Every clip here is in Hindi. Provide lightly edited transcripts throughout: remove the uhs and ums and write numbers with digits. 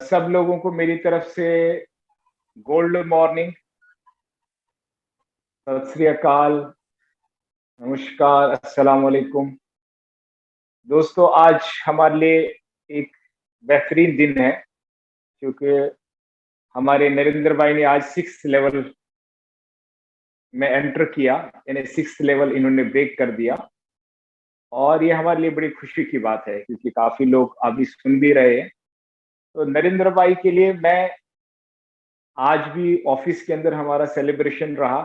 सब लोगों को मेरी तरफ से गोल्ड मॉर्निंग, सत श्री अकाल, नमस्कार, अस्सलाम वालेकुम। दोस्तों, आज हमारे लिए एक बेहतरीन दिन है क्योंकि हमारे नरेंद्र भाई ने आज 6th लेवल में एंटर किया, यानी 6th लेवल इन्होंने ब्रेक कर दिया। और ये हमारे लिए बड़ी खुशी की बात है क्योंकि काफी लोग अभी सुन भी रहे हैं। तो नरेंद्र भाई के लिए मैं आज भी ऑफिस के अंदर हमारा सेलिब्रेशन रहा,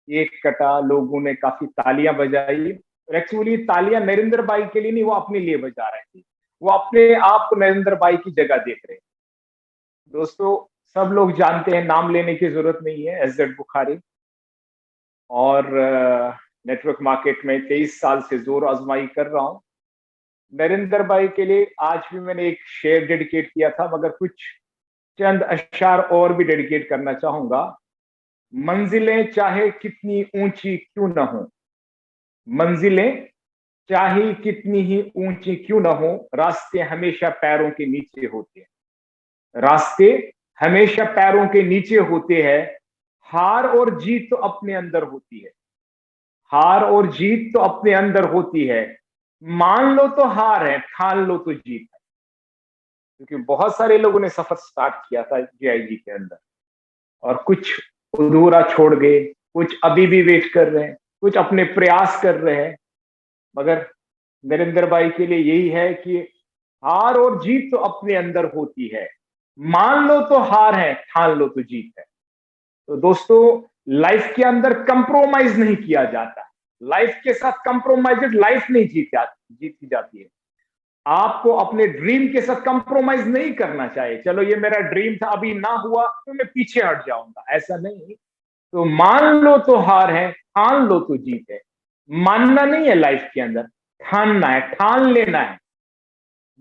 एक कटा, लोगों ने काफी तालियां बजाई। और एक्चुअली तालियां नरेंद्र भाई के लिए नहीं, वो अपने लिए बजा रहे थे। वो अपने आप को नरेंद्र भाई की जगह देख रहे हैं। दोस्तों, सब लोग जानते हैं, नाम लेने की जरूरत नहीं है, एसजेड बुखारी। और नेटवर्क मार्केट में 23 साल से जोर आजमाई कर रहा हूं। नरेंद्र भाई के लिए आज भी मैंने एक शेर डेडिकेट किया था, मगर कुछ चंद अशार और भी डेडिकेट करना चाहूंगा। मंजिलें चाहे कितनी ऊंची क्यों न हो, मंजिलें चाहे कितनी ही ऊंची क्यों न हो, रास्ते हमेशा पैरों के नीचे होते हैं। रास्ते हमेशा पैरों के नीचे होते हैं। हार और जीत तो अपने अंदर होती है। हार और जीत तो अपने अंदर होती है। मान लो तो हार है, ठान लो तो जीत है। क्योंकि बहुत सारे लोगों ने सफर स्टार्ट किया था जीआईजी के अंदर, और कुछ अधूरा छोड़ गए, कुछ अभी भी वेट कर रहे हैं, कुछ अपने प्रयास कर रहे हैं। मगर नरेंद्र भाई के लिए यही है कि हार और जीत तो अपने अंदर होती है। मान लो तो हार है, ठान लो तो जीत है। तो दोस्तों, लाइफ के अंदर कंप्रोमाइज नहीं किया जाता। लाइफ के साथ कंप्रोमाइज लाइफ नहीं जीती जाती है। आपको अपने ड्रीम के साथ कंप्रोमाइज नहीं करना चाहिए। चलो, ये मेरा ड्रीम था, अभी ना हुआ तो मैं पीछे हट जाऊंगा, ऐसा नहीं। तो मान लो तो हार है, ठान लो तो जीत है। मानना नहीं है लाइफ के अंदर, ठानना है, ठान लेना है।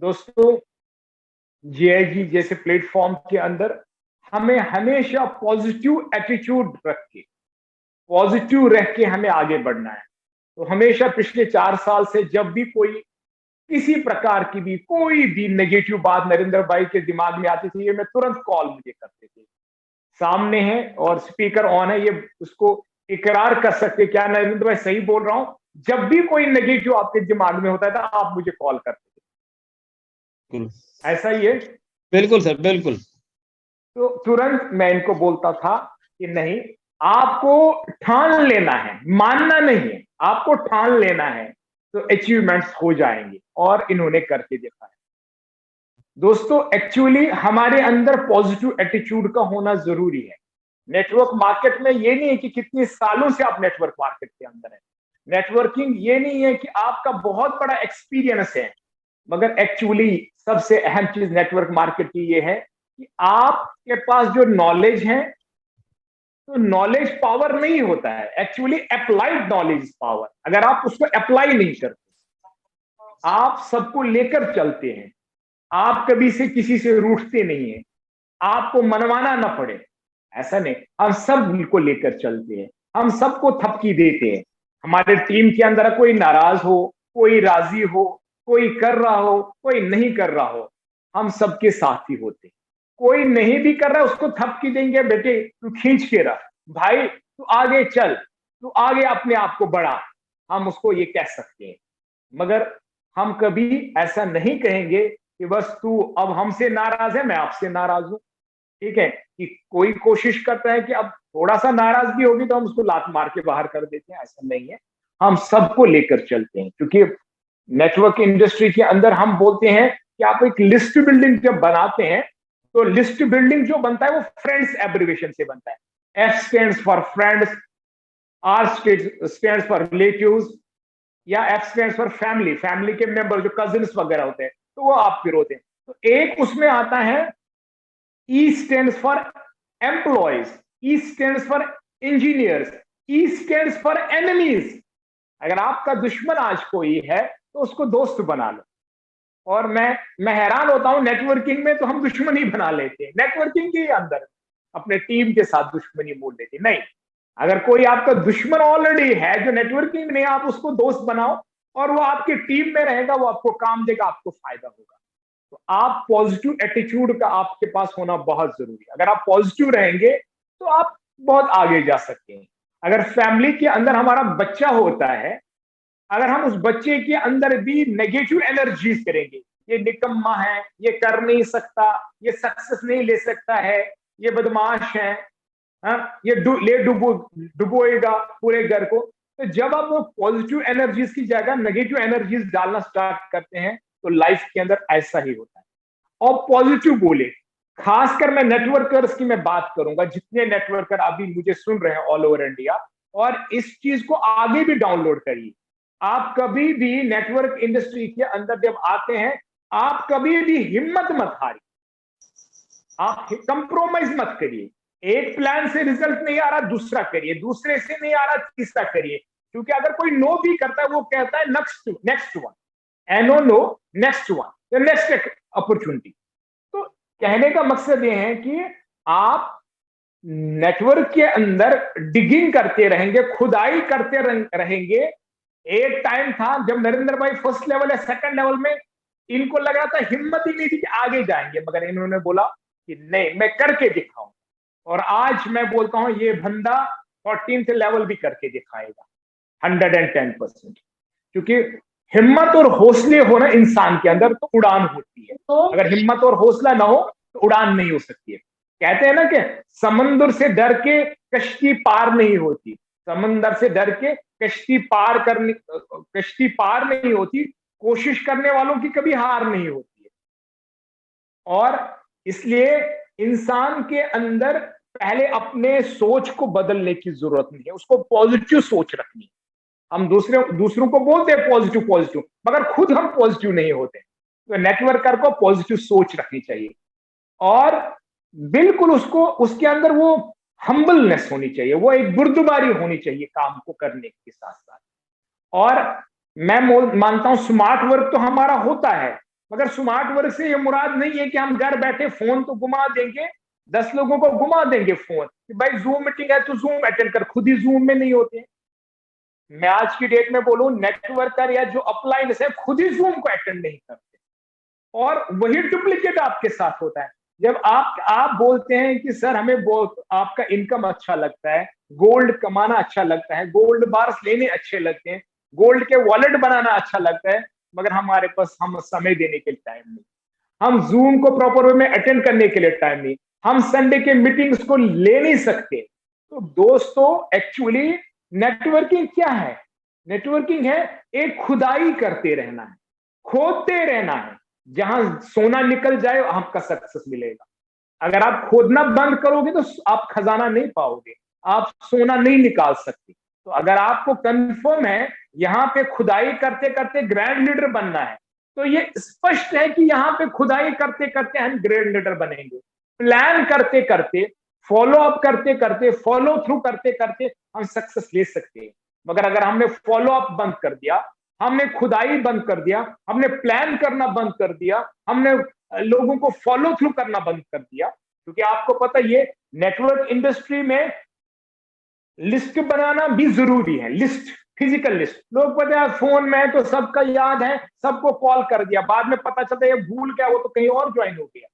दोस्तों, जीआईजी जैसे प्लेटफॉर्म के अंदर हमें हमेशा पॉजिटिव एटीट्यूड रख के, पॉजिटिव रह के हमें आगे बढ़ना है। तो हमेशा पिछले 4 साल से जब भी कोई किसी प्रकार की भी कोई भी नेगेटिव बात नरेंद्र भाई के दिमाग में आती थी, ये मैं तुरंत कॉल मुझे करते थे। सामने है और स्पीकर ऑन है, ये उसको इकरार कर सकते, क्या नरेंद्र भाई सही बोल रहा हूं? जब भी कोई नेगेटिव आपके दिमाग में होता था, आप मुझे कॉल करते बिल्कुल। थे। ऐसा ही है। बिल्कुल सर, बिल्कुल। तो तुरंत मैं इनको बोलता था कि नहीं, आपको ठान लेना है, मानना नहीं है, आपको ठान लेना है, तो अचीवमेंट्स हो जाएंगे। और इन्होंने करके देखा है। दोस्तों, एक्चुअली हमारे अंदर पॉजिटिव एटीट्यूड का होना जरूरी है। नेटवर्क मार्केट में ये नहीं है कि कितने सालों से आप नेटवर्क मार्केट के अंदर है। नेटवर्किंग ये नहीं है कि आपका बहुत बड़ा एक्सपीरियंस है। मगर एक्चुअली सबसे अहम चीज नेटवर्क मार्केट की ये है कि आपके पास जो नॉलेज है, तो नॉलेज पावर नहीं होता है, एक्चुअली अप्लाइड नॉलेज पावर। अगर आप उसको अप्लाई नहीं करते, आप सबको लेकर चलते हैं, आप कभी से किसी से रूठते नहीं है, आपको मनवाना ना पड़े, ऐसा नहीं, हम सब को लेकर चलते हैं, हम सबको थपकी देते हैं। हमारे टीम के अंदर कोई नाराज हो, कोई राजी हो, कोई कर रहा हो, कोई नहीं कर रहा हो, हम सबके साथ ही होते हैं। कोई नहीं भी कर रहा है, उसको थपकी देंगे, बेटे तू खींच के रख, भाई तू आगे चल, तू आगे अपने आप को बढ़ा, हम उसको ये कह सकते हैं। मगर हम कभी ऐसा नहीं कहेंगे कि बस तू अब हमसे नाराज है, मैं आपसे नाराज हूं। ठीक है, कि कोई कोशिश करता है कि अब थोड़ा सा नाराज भी होगी तो हम उसको लात मार के बाहर कर देते हैं, ऐसा नहीं है। हम सबको लेकर चलते हैं, क्योंकि नेटवर्क इंडस्ट्री के अंदर हम बोलते हैं कि आप एक लिस्ट बिल्डिंग जब बनाते हैं, तो लिस्ट बिल्डिंग जो बनता है वो फ्रेंड्स एब्रिवेशन से बनता है। F stands for friends, R stands for relatives, या F stands for family, family के मेंबर जो कजिन्स वगैरह होते हैं, तो वो आपके होते हैं। तो एक उसमें आता है E stands for employees, E stands for engineers, E stands for enemies। अगर आपका दुश्मन आज कोई है तो उसको दोस्त बना लो। और मैं हैरान होता हूं, नेटवर्किंग में तो हम दुश्मनी बना लेते हैं, नेटवर्किंग के अंदर अपने टीम के साथ दुश्मनी मोड़ लेते हैं। नहीं, अगर कोई आपका दुश्मन ऑलरेडी है जो नेटवर्किंग में, आप उसको दोस्त बनाओ और वो आपकी टीम में रहेगा, वो आपको काम देगा, आपको फायदा होगा। तो आप पॉजिटिव एटीट्यूड का आपके पास होना बहुत जरूरी है। अगर आप पॉजिटिव रहेंगे तो आप बहुत आगे जा सकते हैं। अगर फैमिली के अंदर हमारा बच्चा होता है, अगर हम उस बच्चे के अंदर भी नेगेटिव एनर्जीज करेंगे, ये निकम्मा है, ये कर नहीं सकता, ये सक्सेस नहीं ले सकता है, ये बदमाश है, ये डुबोएगा पूरे घर को, तो जब आप वो पॉजिटिव एनर्जीज की जगह नेगेटिव एनर्जीज डालना स्टार्ट करते हैं तो लाइफ के अंदर ऐसा ही होता है। और पॉजिटिव बोले, खासकर मैं नेटवर्कर्स की मैं बात करूंगा, जितने नेटवर्कर अभी मुझे सुन रहे हैं ऑल ओवर इंडिया, और इस चीज को आगे भी डाउनलोड करिए। आप कभी भी नेटवर्क इंडस्ट्री के अंदर जब आते हैं, आप कभी भी हिम्मत मत हारिए, आप कंप्रोमाइज मत करिए। एक प्लान से रिजल्ट नहीं आ रहा, दूसरा करिए, दूसरे से नहीं आ रहा, तीसरा करिए। क्योंकि अगर कोई नो भी करता है, वो कहता है नेक्स्ट वन, एनो नो, नेक्स्ट वन, नेक्स्ट अपॉर्चुनिटी। तो कहने का मकसद ये है कि आप नेटवर्क के अंदर डिगिंग करते रहेंगे, खुदाई करते रहेंगे। एक टाइम था जब नरेंद्र भाई फर्स्ट लेवल या सेकंड लेवल में, इनको लग रहा था, हिम्मत ही नहीं थी कि आगे जाएंगे, मगर इन्होंने बोला कि नहीं, मैं करके दिखाऊं। और आज मैं बोलता हूं, ये बंदा 14th लेवल भी करके दिखाएगा 110%। क्योंकि हिम्मत और हौसले हो ना इंसान के अंदर, तो उड़ान होती है। अगर हिम्मत और हौसला ना हो तो उड़ान नहीं हो सकती है। कहते हैं ना कि समंदर से डर के कश्ती पार नहीं होती, समंदर से डर के कश्ती पार नहीं होती, कोशिश करने वालों की कभी हार नहीं होती है। और इसलिए इंसान के अंदर पहले अपने सोच को बदलने की जरूरत नहीं है, उसको पॉजिटिव सोच रखनी है। हम दूसरों को बोलते हैं पॉजिटिव पॉजिटिव, मगर खुद हम पॉजिटिव नहीं होते। तो नेटवर्कर को पॉजिटिव सोच रखनी चाहिए, और बिल्कुल उसको उसके अंदर वो हम्बलनेस होनी चाहिए, वो एक बुर्दबारी होनी चाहिए काम को करने के साथ साथ। और मैं मानता हूं स्मार्ट वर्क तो हमारा होता है, मगर स्मार्ट वर्क से ये मुराद नहीं है कि हम घर बैठे फोन तो घुमा देंगे, 10 लोगों को घुमा देंगे फोन कि भाई जूम मीटिंग है तो जूम अटेंड कर, खुद ही जूम में नहीं होते। मैं आज की डेट में बोलूं, नेटवर्कर या जो अपलाइंस है खुद ही जूम को अटेंड नहीं करते, और वही डुप्लीकेट आपके साथ होता है। जब आप बोलते हैं कि सर हमें बहुत आपका इनकम अच्छा लगता है, गोल्ड कमाना अच्छा लगता है, गोल्ड बार्स लेने अच्छे लगते हैं, गोल्ड के वॉलेट बनाना अच्छा लगता है, मगर हमारे पास हम समय देने के लिए टाइम नहीं, हम जूम को प्रॉपर वे में अटेंड करने के लिए टाइम नहीं, हम संडे के मीटिंग्स को ले नहीं सकते। तो दोस्तों एक्चुअली नेटवर्किंग क्या है? नेटवर्किंग है एक खुदाई करते रहना है, खोदते रहना है। जहां सोना निकल जाए आपका सक्सेस मिलेगा। अगर आप खोदना बंद करोगे तो आप खजाना नहीं पाओगे, आप सोना नहीं निकाल सकते। तो अगर आपको कंफर्म है यहां पे खुदाई करते करते ग्रैंड लीडर बनना है, तो ये स्पष्ट है कि यहां पे खुदाई करते करते हम ग्रैंड लीडर बनेंगे। प्लान करते करते, फॉलो अप करते करते, फॉलो थ्रू करते करते हम सक्सेस ले सकते हैं। मगर अगर हमने फॉलो अप बंद कर दिया, हमने खुदाई बंद कर दिया, हमने प्लान करना बंद कर दिया, हमने लोगों को फॉलो थ्रू करना बंद कर दिया, क्योंकि आपको पता ये नेटवर्क इंडस्ट्री में लिस्ट बनाना भी जरूरी है। लिस्ट, फिजिकल लिस्ट, लोग पता है फोन में तो सबका याद है, सबको कॉल कर दिया, बाद में पता चलता है ये भूल गया, वो तो कहीं और ज्वाइन हो गया।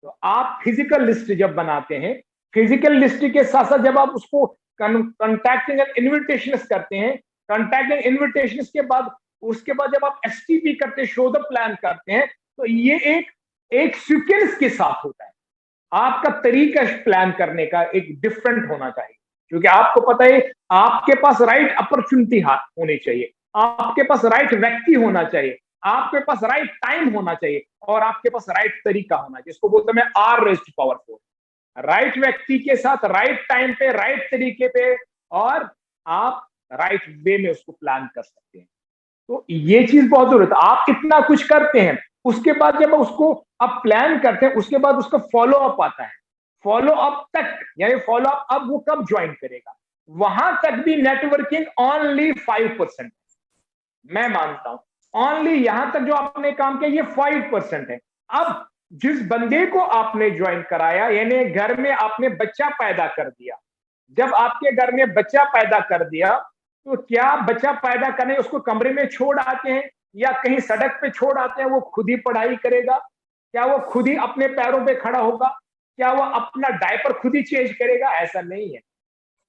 तो आप फिजिकल लिस्ट जब बनाते हैं, फिजिकल लिस्ट के साथ साथ जब आप उसको कॉन्टैक्टिंग एंड इन्विटेशन करते हैं, कॉन्टैक्टिंग इन्विटेशन के बाद उसके बाद जब आप एसटीपी करते, शो द प्लान करते हैं, तो ये एक सीक्वेंस के साथ होता है। आपका तरीका प्लान करने का एक डिफरेंट होना चाहिए, क्योंकि आपको पता है आपके पास राइट अपॉर्चुनिटी होनी चाहिए, आपके पास राइट व्यक्ति होना चाहिए, आपके पास राइट टाइम होना चाहिए, और आपके पास राइट तरीका होना चाहिए। इसको बोलते हैं आर रेज़्ड पावर 4। राइट व्यक्ति के साथ राइट टाइम पे, राइट तरीके पे, और आप राइट वे में उसको प्लान कर सकते हैं। तो ये चीज बहुत जरूरत है। आप कितना कुछ करते हैं, उसके बाद जब उसको आप प्लान करते हैं, उसके बाद उसका फॉलो अप आता है। फॉलो अप तक, यानी फॉलो अप अब वो कब ज्वाइन करेगा, वहां तक भी नेटवर्किंग ओनली 5%। मैं मानता हूं ओनली यहां तक जो आपने काम किया ये 5% है। अब जिस बंदे को आपने ज्वाइन कराया, यानी घर में आपने बच्चा पैदा कर दिया, जब आपके घर में बच्चा पैदा कर दिया, तो क्या बच्चा पैदा करने उसको कमरे में छोड़ आते हैं या कहीं सड़क पे छोड़ आते हैं? वो खुद ही पढ़ाई करेगा, क्या वो खुद ही अपने पैरों पे खड़ा होगा? क्या वो अपना डायपर खुद ही चेंज करेगा? ऐसा नहीं है।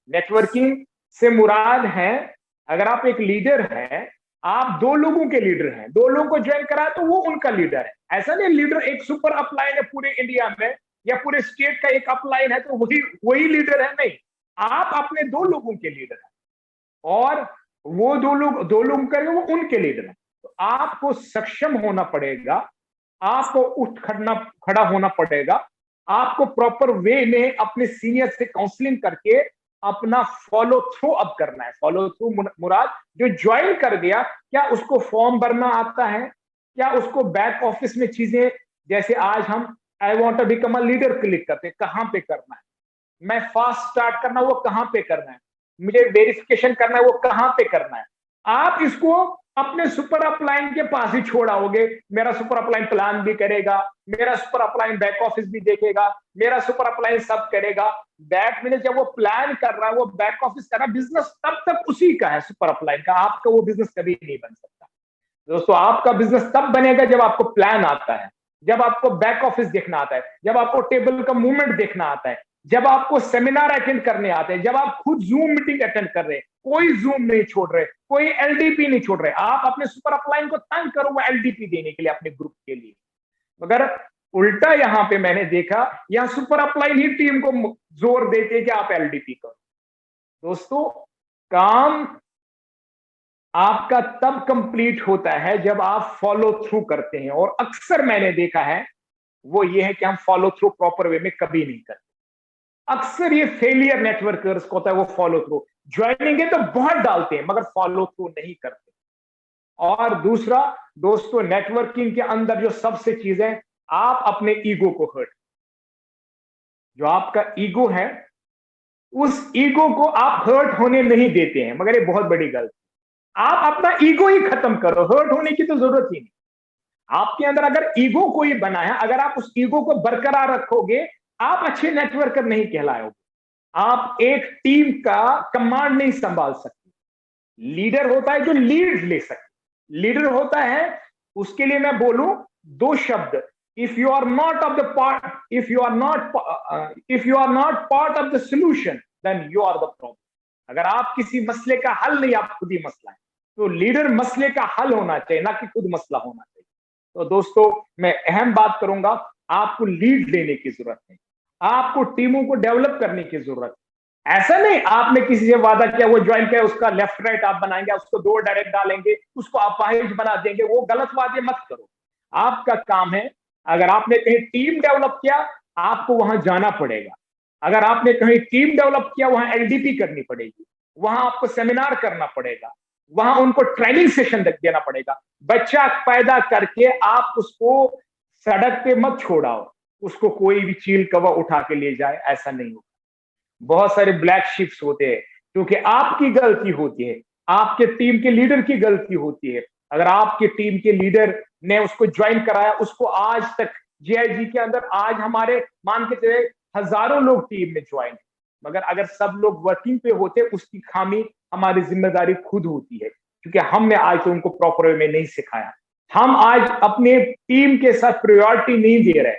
नेटवर्किंग से मुराद है, अगर आप एक लीडर हैं, आप दो लोगों के लीडर हैं, दो लोगों को ज्वाइन करा तो वो उनका लीडर है। ऐसा नहीं लीडर एक सुपर अपलाइन है पूरे इंडिया में या पूरे स्टेट का एक अपलाइन है तो वही वही लीडर है, नहीं। आप अपने दो लोगों के लीडर हैं और वो दो लोग करेंगे वो उनके लीडर हैं। तो आपको सक्षम होना पड़ेगा, आपको खड़ा होना पड़ेगा, आपको प्रॉपर वे में अपने सीनियर से काउंसलिंग करके अपना फॉलो थ्रू अब करना है। फॉलो थ्रू मुराद जो ज्वाइन कर गया, क्या उसको फॉर्म भरना आता है? क्या उसको बैक ऑफिस में चीजें, जैसे आज हम I want to become a leader click करते हैं, कहां पे करना है? मैं फास्ट स्टार्ट करना वो कहां पे करना है? मुझे वेरिफिकेशन करना है वो कहां पे करना है? आप इसको अपने सुपर अपलाइन के पास ही छोड़ाओगे। मेरा सुपर अपलाइन प्लान भी करेगा, मेरा सुपर अपलाइन बैक ऑफिस भी देखेगा, मेरा सुपर अपलाइन सब करेगा। बैक में जब वो प्लान कर रहा है, वो बैक ऑफिस कर रहा है, बिजनेस तब तक उसी का है, सुपर अपलाइन का। आपका वो बिजनेस कभी नहीं बन सकता दोस्तों। आपका बिजनेस तब बनेगा जब आपको प्लान आता है, जब आपको बैक ऑफिस देखना आता है, जब आपको टेबल का मूवमेंट देखना आता है, जब आपको सेमिनार अटेंड करने आते हैं, जब आप खुद जूम मीटिंग अटेंड कर रहे हैं, कोई जूम नहीं छोड़ रहे, कोई एलडीपी नहीं छोड़ रहे। आप अपने सुपर अपलाइन को तंग करो वो एलडीपी देने के लिए अपने ग्रुप के लिए, मगर उल्टा यहां पे मैंने देखा, यहां सुपर अपलाइन ही टीम को जोर देते हैं कि आप एलडीपी करो। दोस्तों, काम आपका तब कंप्लीट होता है जब आप फॉलो थ्रू करते हैं, और अक्सर मैंने देखा है वो ये है कि हम फॉलो थ्रू प्रॉपर वे में कभी नहीं करते। अक्सर ये फेलियर नेटवर्कर्स को होता है, वो फॉलो थ्रू ज्वाइनिंग है तो बहुत डालते हैं मगर फॉलो थ्रू नहीं करते। और दूसरा दोस्तों, नेटवर्किंग के अंदर जो सबसे चीज है, आप अपने ईगो को हर्ट, जो आपका ईगो है उस ईगो को आप हर्ट होने नहीं देते हैं, मगर ये बहुत बड़ी गलती। आप अपना ईगो ही खत्म करो, हर्ट होने की तो जरूरत ही नहीं। आपके अंदर अगर ईगो कोई बना है, अगर आप उस ईगो को बरकरार रखोगे, आप अच्छे नेटवर्कर नहीं कहलाओगे। आप एक टीम का कमांड नहीं संभाल सकते। लीडर होता है जो लीड ले सकते, लीडर होता है, उसके लिए मैं बोलूं दो शब्द, if you are not of the part, if you are not part of the solution then you are the problem. अगर आप किसी मसले का हल नहीं, आप खुद ही मसला है। तो लीडर मसले का हल होना चाहिए, ना कि खुद मसला होना चाहिए। तो दोस्तों, मैं अहम बात करूंगा, आपको लीड लेने की जरूरत है, आपको टीमों को डेवलप करने की जरूरत है। ऐसा नहीं आपने किसी से वादा किया, वो ज्वाइन किया, उसका लेफ्ट राइट आप बनाएंगे, उसको दो डायरेक्ट डालेंगे, उसको अपाहिज बना देंगे, वो गलत वादे मत करो। आपका काम है, अगर आपने कहीं टीम डेवलप किया, आपको वहां जाना पड़ेगा। अगर आपने कहीं टीम डेवलप किया, वहां एलडीपी करनी पड़ेगी, वहां आपको सेमिनार करना पड़ेगा, वहां उनको ट्रेनिंग सेशन देना पड़ेगा। बच्चा पैदा करके आप उसको सड़क पे मत छोड़ाओ, उसको कोई भी चील कौवा उठा के ले जाए, ऐसा नहीं होगा। बहुत सारे ब्लैक शिप्स होते हैं, क्योंकि आपकी गलती होती है, आपके टीम के लीडर की गलती होती है। अगर आपके टीम के लीडर ने उसको ज्वाइन कराया, उसको आज तक जीआईजी के अंदर आज हमारे मान के चले हजारों लोग टीम में ज्वाइन, मगर अगर सब लोग वर्किंग पे होते, उसकी खामी हमारी जिम्मेदारी खुद होती है, क्योंकि हमने आज तो उनको प्रॉपर वे में नहीं सिखाया। हम आज अपने टीम के साथ प्रायोरिटी नहीं दे रहे,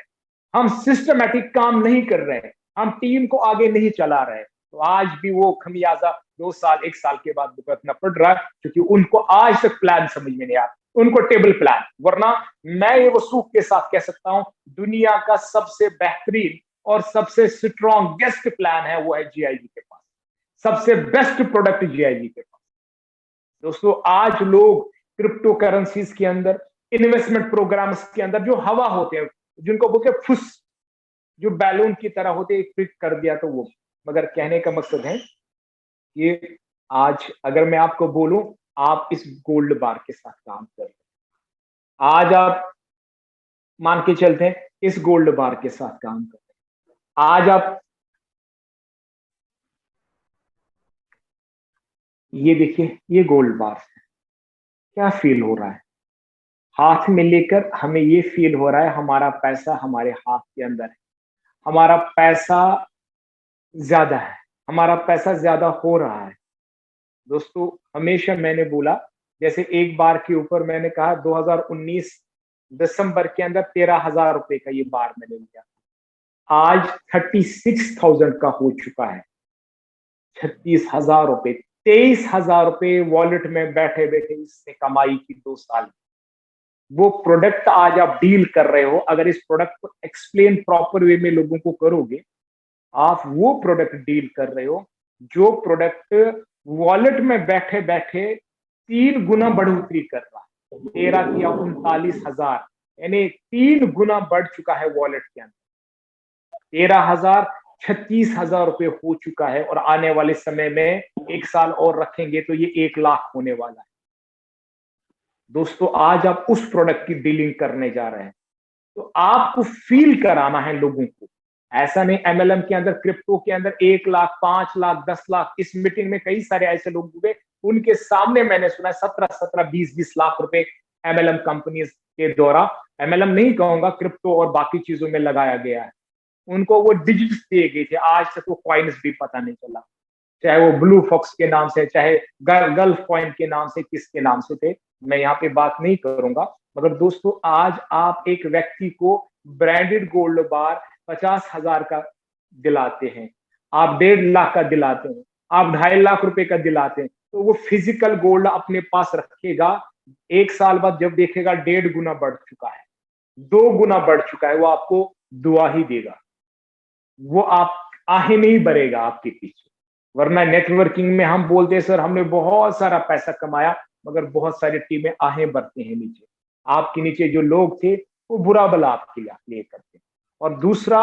हम सिस्टमैटिक काम नहीं कर रहे हैं, हम टीम को आगे नहीं चला रहे। तो आज भी वो खमियाजा 2 साल 1 साल के बाद भुगतना पड़ रहा है, क्योंकि उनको आज तक प्लान समझ में नहीं आता, उनको टेबल प्लान। वरना मैं ये वसूख के साथ कह सकता हूं, दुनिया का सबसे बेहतरीन और सबसे स्ट्रॉन्गेस्ट प्लान है वो है जीआईजी के पास, सबसे बेस्ट प्रोडक्ट जीआईजी के पास। दोस्तों, आज लोग क्रिप्टो करेंसीज के अंदर, इन्वेस्टमेंट प्रोग्राम्स के अंदर जो हवा होते हैं, जिनको बोलते फुस, जो बैलून की तरह होते, एक क्लिक कर दिया तो वो। मगर कहने का मकसद है कि आज अगर मैं आपको बोलूं, आप इस गोल्ड बार के साथ काम कर रहे हैं, आज आप मान के चलते हैं इस गोल्ड बार के साथ काम कर रहे हैं, आज आप ये देखिए, ये गोल्ड बार है, क्या फील हो रहा है? हाथ में लेकर हमें ये फील हो रहा है हमारा पैसा हमारे हाथ के अंदर है, हमारा पैसा ज्यादा है, हमारा पैसा ज्यादा हो रहा है। दोस्तों, हमेशा मैंने बोला, जैसे एक बार के ऊपर मैंने कहा 2019 दिसंबर के अंदर 13,000 रुपए का ये बार मैंने लिया, आज 36,000 का हो चुका है। 36,000 रुपए, 23,000 रुपए वॉलेट में बैठे बैठे इसने कमाई की 2 साल। वो प्रोडक्ट आज आप डील कर रहे हो, अगर इस प्रोडक्ट को एक्सप्लेन प्रॉपर वे में लोगों को करोगे, आप वो प्रोडक्ट डील कर रहे हो जो प्रोडक्ट वॉलेट में बैठे बैठे 3 गुना बढ़ोतरी कर रहा है। 13 किया 39,000, यानी 3 गुना बढ़ चुका है वॉलेट के अंदर। 13,000 36,000 रुपए हो चुका है, और आने वाले समय में 1 साल और रखेंगे तो ये 1 लाख होने वाला है। दोस्तों, आज आप उस प्रोडक्ट की डीलिंग करने जा रहे हैं, तो आपको फील कराना है लोगों को। ऐसा नहीं एमएलएम के अंदर, क्रिप्टो के अंदर 1 लाख, 5 लाख, 10 लाख, इस मीटिंग में कई सारे ऐसे लोग हुए, उनके सामने मैंने सुना 17 20 लाख रुपए एमएलएम कंपनीज के द्वारा, एमएलएम नहीं कहूंगा, क्रिप्टो और बाकी चीजों में लगाया गया है। उनको वो डिजिट्स दिए गए थे, आज तक वो कॉइन्स भी पता नहीं चला, चाहे वो ब्लू फॉक्स के नाम से, चाहे गल्फ कॉइन के नाम से, किसके नाम से थे, मैं यहाँ पे बात नहीं करूंगा। मगर दोस्तों, आज आप एक व्यक्ति को ब्रांडेड गोल्ड बार 50,000 का दिलाते हैं, आप 1.5 लाख का दिलाते हैं, आप 2.5 लाख रुपए का दिलाते हैं, तो वो फिजिकल गोल्ड अपने पास रखेगा। 1 साल बाद जब देखेगा 1.5 गुना बढ़ चुका है, 2 गुना बढ़ चुका है, वो आपको दुआ ही देगा, वो आप आहे नहीं भरेगा आपके पीछे। वरना नेटवर्किंग में हम बोलते हैं सर हमने बहुत सारा पैसा कमाया, मगर बहुत सारी टीमें आहें भरते हैं नीचे, आपके नीचे जो लोग थे वो बुरा भला आपके लिए करते हैं। और दूसरा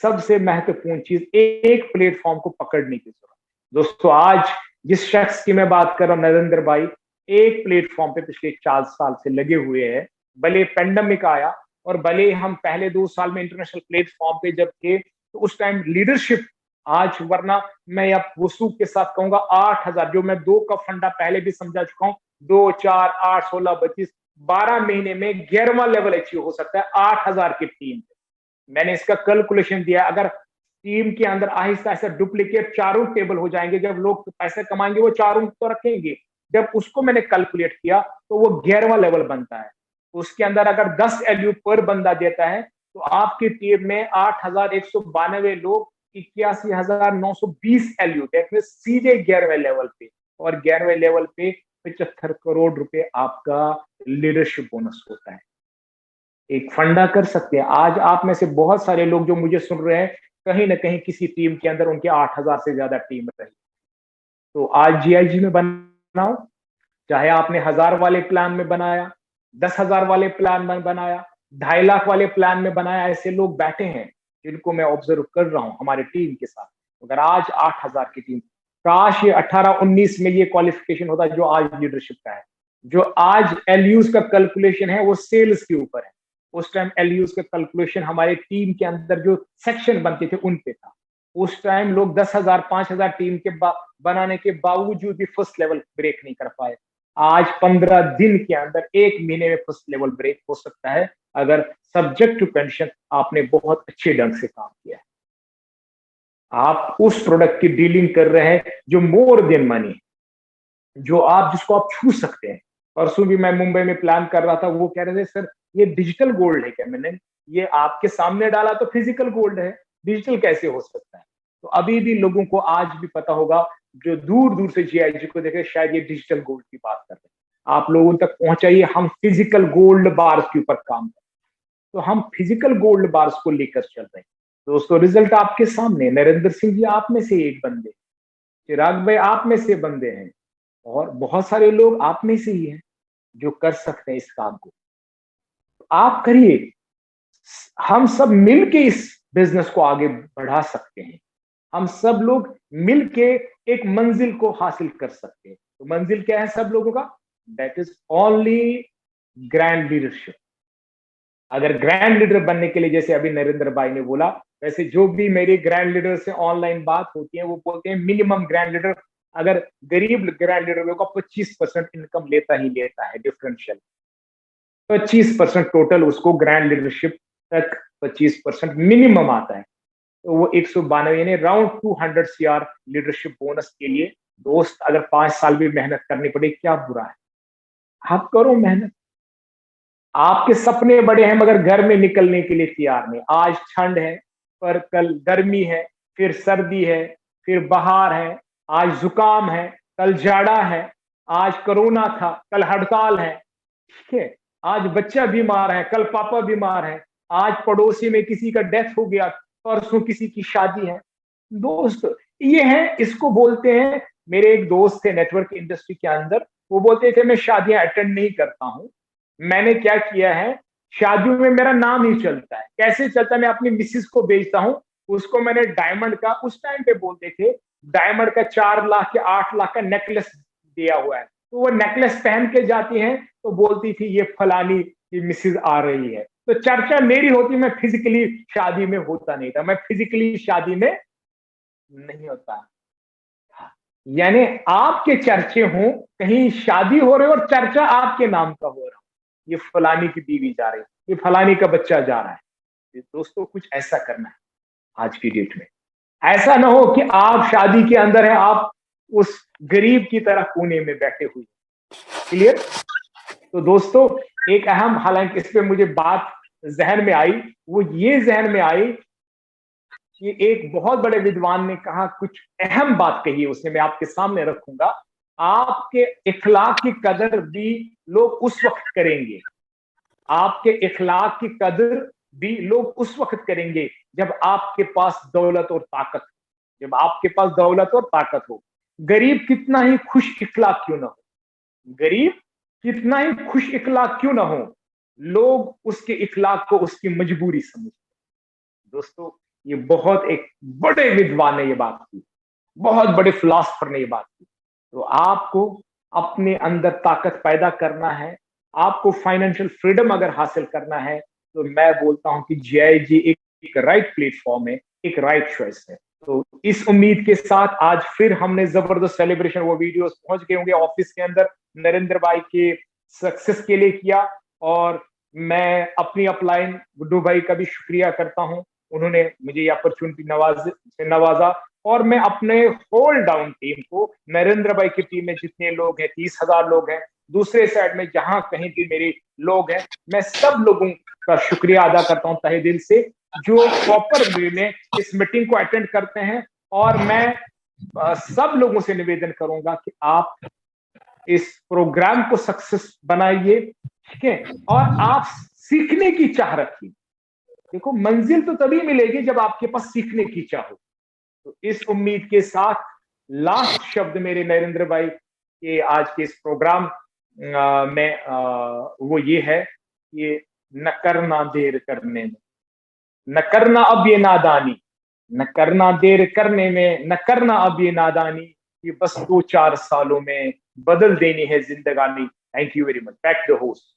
सबसे महत्वपूर्ण चीज, एक प्लेटफॉर्म को पकड़ने की जरूरत। दोस्तों, आज जिस शख्स की मैं बात कर रहा हूं, नरेंद्र भाई, एक प्लेटफॉर्म पे पिछले 4 साल से लगे हुए हैं। भले पेंडेमिक आया और भले हम पहले 2 साल में इंटरनेशनल प्लेटफॉर्म पे जब थे, तो उस टाइम लीडरशिप, आज वरना मैं अब वसूख के साथ कहूंगा 8,000, जो मैं 2 का फंडा पहले भी समझा चुका हूं, 2 4 8 16 25 12 महीने में 11वां लेवल अचीव हो सकता है 8,000 की टीम पे। मैंने इसका कैलकुलेशन दिया, अगर टीम के अंदर आहिस्ता आहिस्ता डुप्लीकेट चारों टेबल हो जाएंगे, जब लोग पैसे कमाएंगे वो चारों तो रखेंगे, जब उसको मैंने कैलकुलेट किया तो वो 11वां लेवल बनता है। उसके अंदर अगर 10 एलयू पर बंदा देता है, तो आपकी टीम में 8,192 लोग 81,920 एलयू, सीधे 11वें लेवल पे, और 11वें लेवल पे 75 करोड़ रुपए आपका लीडरशिप बोनस होता है। एक फंडा कर सकते हैं। आज आप में से बहुत सारे लोग जो मुझे सुन रहे हैं, कहीं ना कहीं किसी टीम के अंदर उनके 8,000 से ज्यादा टीम रही, तो आज जीआईजी में बनाओ, चाहे आपने 1,000 वाले प्लान में बनाया, 10,000 वाले प्लान में बनाया, 2.5 लाख वाले प्लान में बनाया, ऐसे लोग बैठे हैं जिनको मैं ऑब्जर्व कर रहा हूं हमारे टीम के साथ। अगर आज 8,000 की टीम, काश ये 18-19 में ये क्वालिफिकेशन होता जो आज लीडरशिप का है। जो आज एलयूज का कैलकुलेशन है वो सेल्स के ऊपर है, उस टाइम एलयूज का कैलकुलेशन हमारे टीम के अंदर जो सेक्शन बनते थे उन पे था। उस टाइम लोग 10,000 5,000 टीम के बनाने के बावजूद भी फर्स्ट लेवल ब्रेक नहीं कर पाए। आज 15 दिन के अंदर, 1 महीने में फर्स्ट लेवल ब्रेक हो सकता है, अगर सब्जेक्ट टू कंडीशन आपने बहुत अच्छे ढंग से काम किया है। आप उस प्रोडक्ट की डीलिंग कर रहे हैं जो मोर देन मनी, जो आप जिसको आप छू सकते हैं। परसों भी मैं मुंबई में प्लान कर रहा था, वो कह रहे थे सर ये डिजिटल गोल्ड है क्या? मैंने ये आपके सामने डाला तो फिजिकल गोल्ड है, डिजिटल कैसे हो सकता है? तो अभी भी लोगों को आज भी पता होगा, जो दूर दूर से जीआईजी को देखे, शायद ये डिजिटल गोल्ड की बात कर रहे हैं। आप लोगों तक पहुंचाइए, हम फिजिकल गोल्ड बार्स के ऊपर काम कर, तो हम फिजिकल गोल्ड बार्स को लेकर चल रहे हैं। दोस्तों, रिजल्ट आपके सामने, नरेंद्र सिंह जी आप में से एक बंदे, चिराग भाई आप में से बंदे हैं, और बहुत सारे लोग आप में से ही हैं जो कर सकते हैं इस काम को। आप करिए, हम सब मिलके इस बिजनेस को आगे बढ़ा सकते हैं। हम सब लोग मिलके एक मंजिल को हासिल कर सकते हैं। तो मंजिल क्या है सब लोगों का? That is only grand leadership. अगर ग्रैंड लीडर बनने के लिए, जैसे अभी नरेंद्र भाई ने बोला, वैसे जो भी मेरे ग्रैंड लीडर से ऑनलाइन बात होती है, वो बोलते हैं मिनिमम ग्रैंड लीडर, अगर गरीब ग्रैंड लीडर होगा 25% इनकम लेता ही लेता है डिफरेंशियल, 25% टोटल उसको ग्रैंड लीडरशिप तक 25% मिनिमम आता है। तो वो 192 यानी राउंड 200 CR लीडरशिप बोनस के लिए दोस्त, अगर 5 साल भी मेहनत करनी पड़े क्या बुरा है? आप करो मेहनत, आपके सपने बड़े हैं मगर घर में निकलने के लिए तैयार नहीं। आज ठंड है पर कल गर्मी है, फिर सर्दी है, फिर बहार है, आज जुकाम है, कल जाड़ा है, आज कोरोना था, कल हड़ताल है। ठीक है, आज बच्चा बीमार है, कल पापा बीमार है, आज पड़ोसी में किसी का डेथ हो गया, परसों किसी की शादी है। दोस्त, ये है, इसको बोलते हैं। मेरे एक दोस्त थे नेटवर्क इंडस्ट्री के अंदर, वो बोलते थे मैं शादियां अटेंड नहीं करता हूं। मैंने क्या किया है, शादियों में मेरा नाम ही चलता है। कैसे चलता है, मैं अपनी मिसिस को बेचता हूं, उसको मैंने डायमंड का, उस टाइम पे बोलते थे डायमंड का 4 लाख या 8 लाख का नेकलेस दिया हुआ है, तो वो नेकलेस पहन के जाती है तो बोलती थी ये फलानी की मिसिस आ रही है। तो चर्चा मेरी होती, मैं फिजिकली शादी में होता नहीं था, मैं फिजिकली शादी में नहीं होता। यानी आपके चर्चे हों, कहीं शादी हो रही और चर्चा आपके नाम का हो रहा, ये फलानी की बीवी जा रही, ये फलानी का बच्चा जा रहा है। दोस्तों, कुछ ऐसा करना है आज की डेट में। ऐसा ना हो कि आप शादी के अंदर है, आप उस गरीब की तरह कोने में बैठे हुए। क्लियर? तो दोस्तों, एक अहम, हालांकि इस पे मुझे बात जहन में आई, वो ये जहन में आई कि एक बहुत बड़े विद्वान ने कहा, कुछ अहम बात कही उसने, मैं आपके सामने रखूंगा। आपके इखलाक की कदर भी लोग उस वक्त करेंगे, आपके इखलाक की कदर भी लोग उस वक्त करेंगे जब आपके पास दौलत और ताकत, जब आपके पास दौलत और ताकत हो। गरीब कितना ही खुश इखलाक क्यों ना हो, गरीब कितना ही खुश इखलाक क्यों ना हो, लोग उसके इखलाक को उसकी मजबूरी समझते। दोस्तों, ये बहुत एक बड़े विद्वान ने ये बात की, बहुत बड़े फिलोसफर ने ये बात की। तो आपको अपने अंदर ताकत पैदा करना है, आपको फाइनेंशियल फ्रीडम अगर हासिल करना है, तो मैं बोलता हूं कि जीआईजी एक राइट प्लेटफॉर्म है, एक राइट चॉइस है। तो इस उम्मीद के साथ आज फिर हमने जबरदस्त सेलिब्रेशन, वो वीडियोस पहुंच गए होंगे ऑफिस के अंदर, नरेंद्र भाई के सक्सेस के लिए किया। और मैं अपनी अपलाइन गुड्डू भाई का भी शुक्रिया करता हूं, उन्होंने मुझे ये अपॉर्चुनिटी नवाजा। और मैं अपने होल डाउन टीम को, नरेंद्र भाई की टीम में जितने लोग हैं, 30,000 लोग हैं, दूसरे साइड में जहां कहीं भी मेरे लोग हैं, मैं सब लोगों का शुक्रिया अदा करता हूं तहे दिल से, जो प्रॉपर वे में इस मीटिंग को अटेंड करते हैं। और मैं सब लोगों से निवेदन करूंगा कि आप इस प्रोग्राम को सक्सेस बनाइए, ठीक है, और आप सीखने की चाह रखिए। देखो, मंजिल तो तभी मिलेगी जब आपके पास सीखने की चाह हो। तो इस उम्मीद के साथ लास्ट शब्द मेरे नरेंद्र भाई के आज के इस प्रोग्राम में वो ये है कि न करना देर करने में, न करना अब ये नादानी, न करना देर करने में, न करना अब ये नादानी, ये बस 2-4 सालों में बदल देनी है जिंदगानी। Thank you very much. Back the host.